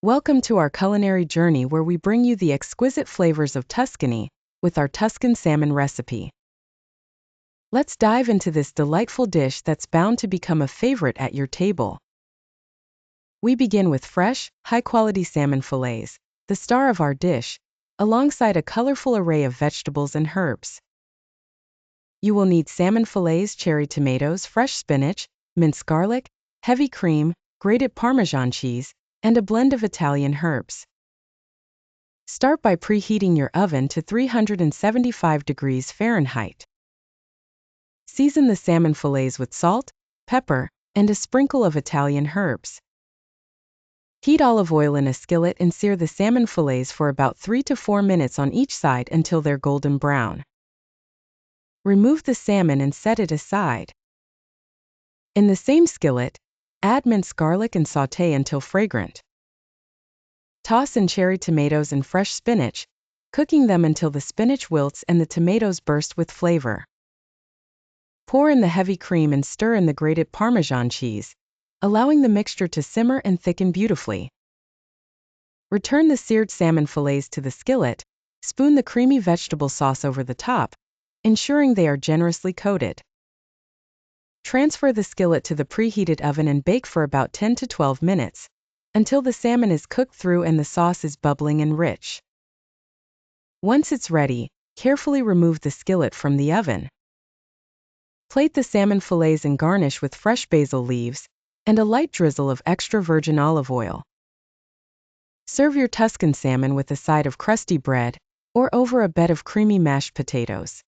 Welcome to our culinary journey where we bring you the exquisite flavors of Tuscany with our Tuscan salmon recipe. Let's dive into this delightful dish that's bound to become a favorite at your table. We begin with fresh, high-quality salmon fillets, the star of our dish, alongside a colorful array of vegetables and herbs. You will need salmon fillets, cherry tomatoes, fresh spinach, minced garlic, heavy cream, grated Parmesan cheese, and a blend of Italian herbs. Start by preheating your oven to 375 degrees Fahrenheit. Season the salmon fillets with salt, pepper, and a sprinkle of Italian herbs. Heat olive oil in a skillet and sear the salmon fillets for about 3 to 4 minutes on each side until they're golden brown. Remove the salmon and set it aside. In the same skillet, add minced garlic and sauté until fragrant. Toss in cherry tomatoes and fresh spinach, cooking them until the spinach wilts and the tomatoes burst with flavor. Pour in the heavy cream and stir in the grated Parmesan cheese, allowing the mixture to simmer and thicken beautifully. Return the seared salmon fillets to the skillet, spoon the creamy vegetable sauce over the top, ensuring they are generously coated. Transfer the skillet to the preheated oven and bake for about 10 to 12 minutes, until the salmon is cooked through and the sauce is bubbling and rich. Once it's ready, carefully remove the skillet from the oven. Plate the salmon fillets and garnish with fresh basil leaves and a light drizzle of extra virgin olive oil. Serve your Tuscan salmon with a side of crusty bread or over a bed of creamy mashed potatoes.